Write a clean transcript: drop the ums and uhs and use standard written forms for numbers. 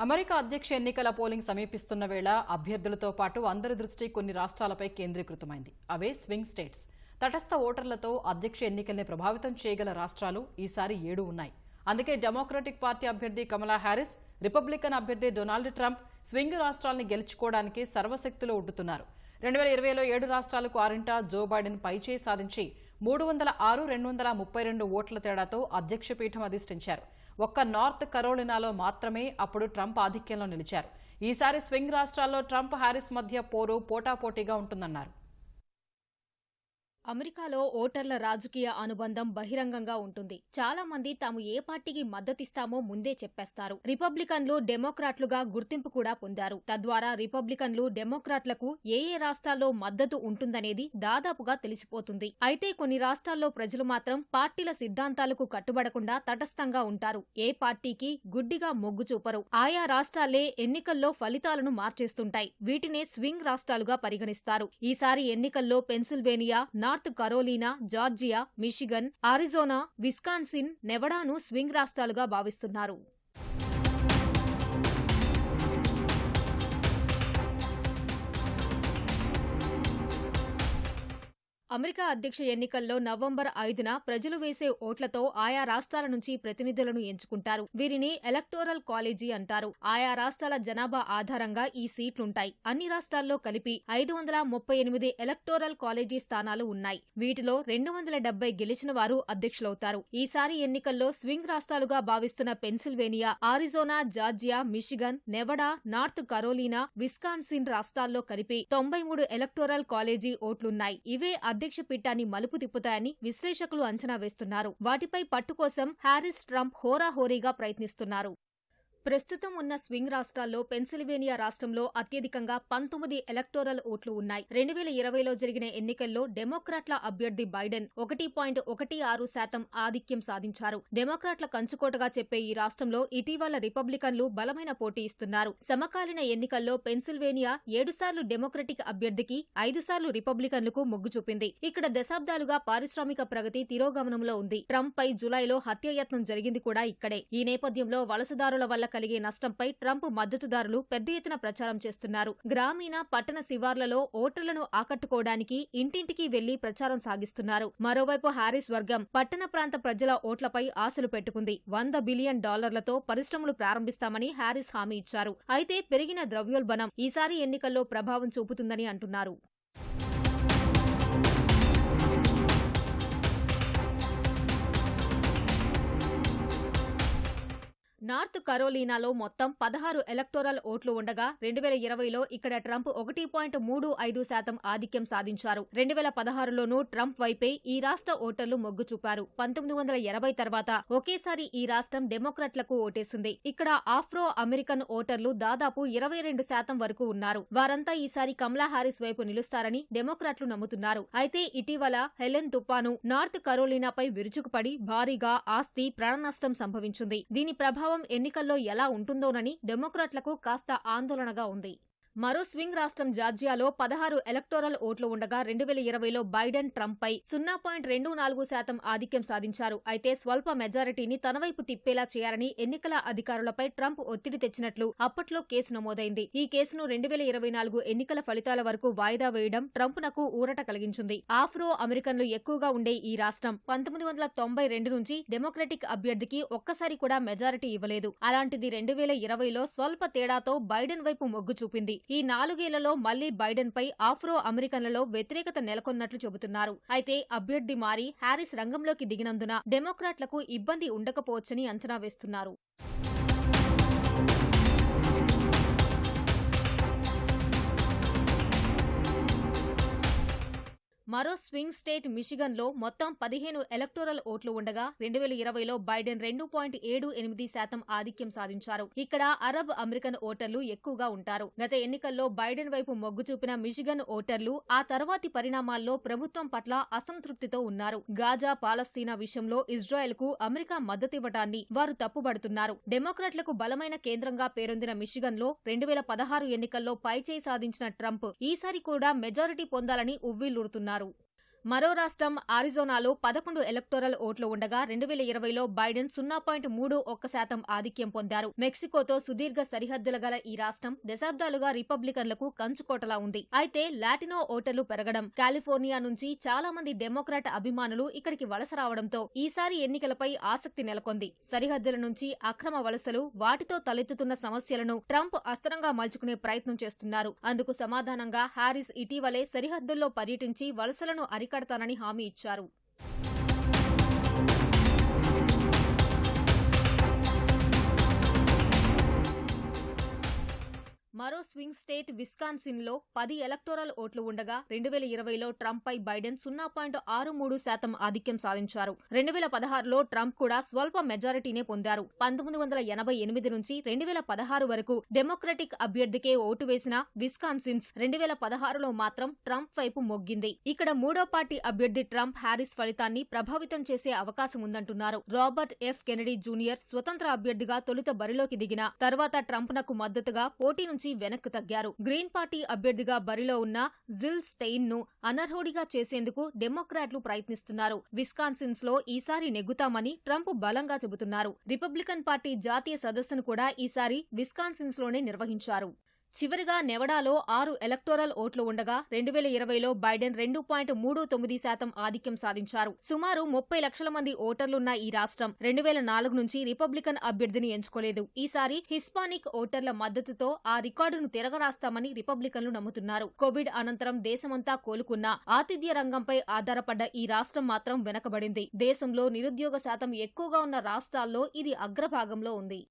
America అధ్యక్ష ఎన్నికల polling సమీపిస్తున్న వేళ అభ్యర్థులతో పాటు అందరి దృష్టి కొన్ని రాష్ట్రాలపై కేంద్రీకృతమైంది. అవే స్వింగ్ స్టేట్స్. తటస్థ ఓటర్లతో అధ్యక్ష ఎన్నికల్ని ప్రభావితం చేయగల రాష్ట్రాలు ఈసారి 7 ఉన్నాయి. అందుకే డెమోక్రటిక్ పార్టీ అభ్యర్థి కమలా హ్యారిస్, రిపబ్లికన్ అభ్యర్థి డొనాల్డ్ ట్రంప్ స్వింగ్ రాష్ట్రాల్ని గెలుచుకోవడానికి సర్వశక్తులు ఒడ్డుతున్నారు. 2020లో 7 రాష్ట్రాలు క్వారింటా జో బైడెన్ పైచేయి సాధించి 306,232 ఓట్ల తేడాతో అధ్యక్ష పీఠం అధిష్ఠించారు. ఒక్క నార్త్ కరోలినాలో మాత్రమే అప్పుడు ట్రంప్ ఆధిక్యంలో నిలిచారు. ఈసారి స్వింగ్ రాష్ట్రాల్లో ట్రంప్ హారిస్ మధ్య పోరు పోటాపోటీగా ఉంటుందన్నారు. అమెరికాలో ఓటర్ల రాజకీయ అనుబంధం బహిరంగంగా ఉంటుంది. చాలా మంది తాము ఏ పార్టీకి మద్దతిస్తామో ముందే చెప్పేస్తారు. రిపబ్లికన్లు డెమోక్రాట్లుగా గుర్తింపు కూడా పొందారు. తద్వారా రిపబ్లికన్లు డెమోక్రాట్లకు ఏ రాష్ట్రాల్లో మద్దతు ఉంటుందనేది దాదాపుగా తెలిసిపోతుంది. అయితే కొన్ని రాష్ట్రాల్లో ప్రజలు మాత్రం పార్టీల సిద్ధాంతాలకు కట్టుబడకుండా తటస్థంగా ఉంటారు. ఏ పార్టీకి గుడ్డిగా మొగ్గు చూపరు. ఆయా రాష్ట్రాలే ఎన్నికల్లో ఫలితాలను మార్చేస్తుంటాయి. వీటినే స్వింగ్ రాష్ట్రాలుగా పరిగణిస్తారు. ఈసారి ఎన్నికల్లో Pennsylvania, North Carolina, Georgia, Michigan, Arizona, Wisconsin, నెవడాను స్వింగ్ రాష్ట్రాలుగా భావిస్తున్నారు. అమెరికా అధ్యక్ష ఎన్నికల్లో నవంబర్ 5న ప్రజలు వేసే ఓట్లతో ఆయా రాష్ట్రాల నుంచి ప్రతినిధులను ఎంచుకుంటారు. వీరిని ఎలక్టోరల్ కాలేజీ అంటారు. ఆయా రాష్ట్రాల జనాభా ఆధారంగా ఈ సీట్లుంటాయి. అన్ని రాష్ట్రాల్లో కలిపి 538 ఎలక్టోరల్ కాలేజీ స్థానాలు ఉన్నాయి. వీటిలో 270 గెలిచిన వారు అధ్యక్షులవుతారు. ఈసారి ఎన్నికల్లో స్వింగ్ రాష్ట్రాలుగా భావిస్తున్న Pennsylvania, Arizona, Georgia, Michigan, Nevada, North Carolina, Wisconsin రాష్ట్రాల్లో కలిపి 93 ఎలక్టోరల్ కాలేజీ ఓట్లున్నాయి. ఇవే అధ్యక్ష పీఠాన్ని మలుపు తిప్పుతాయని విశ్లేషకులు అంచనా వేస్తున్నారు. వాటిపై పట్టు కోసం హ్యారిస్, ట్రంప్ హోరాహోరీగా ప్రయత్నిస్తున్నారు. ప్రస్తుతం ఉన్న స్వింగ్ రాష్ట్రాల్లో పెన్సిల్వేనియా రాష్ట్రంలో అత్యధికంగా 19 ఎలక్టోరల్ ఓట్లు ఉన్నాయి. 2020లో జరిగిన ఎన్నికల్లో డెమోక్రాట్ల అభ్యర్థి బైడెన్ 1.16% ఆధిక్యం సాధించారు. డెమోక్రాట్ల కంచుకోటగా చెప్పే ఈ రాష్ట్రంలో ఇటీవల రిపబ్లికన్లు బలమైన పోటీ ఇస్తున్నారు. సమకాలీన ఎన్నికల్లో పెన్సిల్వేనియా 7 సార్లు డెమోక్రటిక్ అభ్యర్థికి, 5 సార్లు రిపబ్లికన్లకు మొగ్గు చూపింది. ఇక్కడ దశాబ్దాలుగా పారిశ్రామిక ప్రగతి తిరోగమనంలో ఉంది. ట్రంప్ పై జులైలో హత్యాయత్నం జరిగింది కూడా ఇక్కడే. ఈ నేపథ్యంలో వలసదారుల వల్ల కలిగే నష్టంపై ట్రంప్ మద్దతుదారులు పెద్ద ఎత్తున ప్రచారం చేస్తున్నారు. గ్రామీణ, పట్టణ శివార్లలో ఓటర్లను ఆకట్టుకోవడానికి ఇంటింటికి వెళ్లి ప్రచారం సాగిస్తున్నారు. మరోవైపు హారిస్ వర్గం పట్టణ ప్రాంత ప్రజల ఓట్లపై ఆశలు పెట్టుకుంది. $100 బిలియన్ పరిశ్రమలు ప్రారంభిస్తామని హారిస్ హామీ ఇచ్చారు. అయితే పెరిగిన ద్రవ్యోల్బణం ఈసారి ఎన్నికల్లో ప్రభావం చూపుతుందని అంటున్నారు. నార్త్ కరోలినాలో మొత్తం 16 ఎలక్టోరల్ ఓట్లు ఉండగా 2020లో ఇక్కడ ట్రంప్ 1.35% ఆధిక్యం సాధించారు. 2016లోనూ ట్రంప్ వైపే ఈ రాష్ట్ర ఓటర్లు మొగ్గు చూపారు. 1980 తర్వాత ఒకేసారి ఈ రాష్ట్రం డెమోక్రాట్లకు ఓటేసింది. ఇక్కడ ఆఫ్రో అమెరికన్ ఓటర్లు దాదాపు 22% వరకు ఉన్నారు. వారంతా ఈసారి కమలా హారిస్ వైపు నిలుస్తారని డెమోక్రాట్లు నమ్ముతున్నారు. అయితే ఇటీవల హెలెన్ తుపాను నార్త్ కరోలినాపై విరుచుకుపడి భారీగా ఆస్తి, ప్రాణనష్టం సంభవించింది. దీని ప్రభావం ఎన్నికల్లో ఎలా ఉంటుందోనని డెమోక్రాట్లకు కాస్త ఆందోళనగా ఉంది. మరో స్వింగ్ రాష్ట్రం జార్జియాలో 16 ఎలక్టోరల్ ఓట్లు ఉండగా 2020లో బైడెన్ ట్రంప్ పై 0.24% ఆధిక్యం సాధించారు. అయితే స్వల్ప మెజారిటీని తన వైపు తిప్పేలా చేయాలని ఎన్నికల అధికారులపై ట్రంప్ ఒత్తిడి తెచ్చినట్లు అప్పట్లో కేసు నమోదైంది. ఈ కేసును 2024 ఎన్నికల ఫలితాల వరకు వాయిదా వేయడం ట్రంప్నకు ఊరట కలిగించింది. ఆఫ్రో అమెరికన్లు ఎక్కువగా ఉండే ఈ రాష్ట్రం 1992 నుంచి డెమోక్రటిక్ అభ్యర్థికి ఒక్కసారి కూడా మెజారిటీ ఇవ్వలేదు. అలాంటిది 2020లో స్వల్ప తేడాతో బైడెన్ వైపు మొగ్గు చూపింది. ఈ 4 ఏళ్లలో మళ్లీ బైడెన్ పై ఆఫ్రో అమెరికన్లలో వ్యతిరేకత నెలకొన్నట్లు చెబుతున్నారు. అయితే అభ్యర్థి మారి హారిస్ రంగంలోకి దిగినందున డెమోక్రాట్లకు ఇబ్బంది ఉండకపోవచ్చని అంచనా వేస్తున్నారు. మరో స్వింగ్ స్టేట్ మిషిగన్లో మొత్తం 15 ఎలక్టోరల్ ఓట్లు ఉండగా 2020లో బైడెన్ 2.78% ఆధిక్యం సాధించారు. ఇక్కడ అరబ్ అమెరికన్ ఓటర్లు ఎక్కువగా ఉంటారు. గత ఎన్నికల్లో బైడెన్ వైపు మొగ్గు చూపిన మిషిగన్ ఓటర్లు ఆ తర్వాతి పరిణామాల్లో ప్రభుత్వం పట్ల అసంతృప్తితో ఉన్నారు. గాజా, పాలస్తీనా విషయంలో ఇజ్రాయెల్కు అమెరికా మద్దతివ్వటాన్ని వారు తప్పుబడుతున్నారు. డెమోక్రాట్లకు బలమైన కేంద్రంగా పేరొందిన మిషిగన్లో 2016 ఎన్నికల్లో పైచేయి సాధించిన ట్రంప్ ఈసారి కూడా మెజారిటీ పొందాలని ఉవ్విళ్లూరుతున్నారు. మరో రాష్ట్రం ఆరిజోనాలో 11 ఎలక్టోరల్ ఓట్లు ఉండగా 2020లో బైడెన్ 0.31% ఆధిక్యం పొందారు. మెక్సికోతో సుదీర్ఘ సరిహద్దుల గల ఈ రాష్ట్రం దశాబ్దాలుగా రిపబ్లికన్లకు కంచుకోటలా ఉంది. అయితే లాటినో ఓటర్లు పెరగడం, కాలిఫోర్నియా నుంచి చాలా మంది డెమోక్రాట్ అభిమానులు ఇక్కడికి వలస రావడంతో ఈసారి ఎన్నికలపై ఆసక్తి నెలకొంది. సరిహద్దుల నుంచి అక్రమ వలసలు, వాటితో తలెత్తుతున్న సమస్యలను ట్రంప్ అస్త్రంగా మలుచుకునే ప్రయత్నం చేస్తున్నారు. అందుకు సమాధానంగా హారిస్ ఇటీవలే సరిహద్దుల్లో పర్యటించి వలసలను అరికడతానని హామీ ఇచ్చారు. మరో స్వింగ్ స్టేట్ విస్కాన్సిన్ లో 10 ఎలక్టోరల్ ఓట్లు ఉండగా 2020లో ట్రంప్ పై బైడెన్ 0.63% ఆధిక్యం సాధించారు. 2016లో ట్రంప్ కూడా స్వల్ప మెజారిటీనే పొందారు. 1988 నుంచి 2016 వరకు డెమోక్రటిక్ అభ్యర్థికే ఓటు వేసిన విస్కాన్సిన్స్ 2016లో మాత్రం ట్రంప్ వైపు మొగ్గింది. ఇక్కడ మూడో పార్టీ అభ్యర్థి ట్రంప్ హారిస్ ఫలితాన్ని ప్రభావితం చేసే అవకాశం ఉందంటున్నారు. రాబర్ట్ ఎఫ్ కెనడీ జూనియర్ స్వతంత్ర అభ్యర్థిగా తొలుత బరిలోకి దిగిన తర్వాత ట్రంప్ నకు మద్దతుగా పోటీ నుంచి వెనక్కు తగ్గారు. గ్రీన్ పార్టీ అభ్యర్థిగా బరిలో ఉన్న జిల్ స్టెయిన్ ను అనర్హుడిగా చేసేందుకు డెమోక్రాట్లు ప్రయత్నిస్తున్నారు. విస్కాన్సిన్స్ లో ఈసారి నెగ్గుతామని ట్రంప్ బలంగా చెబుతున్నారు. రిపబ్లికన్ పార్టీ జాతీయ సదస్సును కూడా ఈసారి విస్కాన్సిన్స్ లోనే నిర్వహించారు. చివరిగా నెవడాలో 6 ఎలక్టోరల్ ఓట్లు ఉండగా 2020లో బైడెన్ 2.39% ఆధిక్యం సాధించారు. సుమారు 30 లక్షల మంది ఓటర్లున్న ఈ రాష్ట్రం 2004 నుంచి రిపబ్లికన్ అభ్యర్థిని ఎంచుకోలేదు. ఈసారి హిస్పానిక్ ఓటర్ల మద్దతుతో ఆ రికార్డును తిరగరాస్తామని రిపబ్లికన్లు నమ్ముతున్నారు. కోవిడ్ అనంతరం దేశమంతా కోలుకున్నా ఆతిథ్య రంగంపై ఆధారపడ్డ ఈ రాష్ట్రం మాత్రం వెనకబడింది. దేశంలో నిరుద్యోగ శాతం ఎక్కువగా ఉన్న రాష్ట్రాల్లో ఇది అగ్రభాగంలో ఉంది.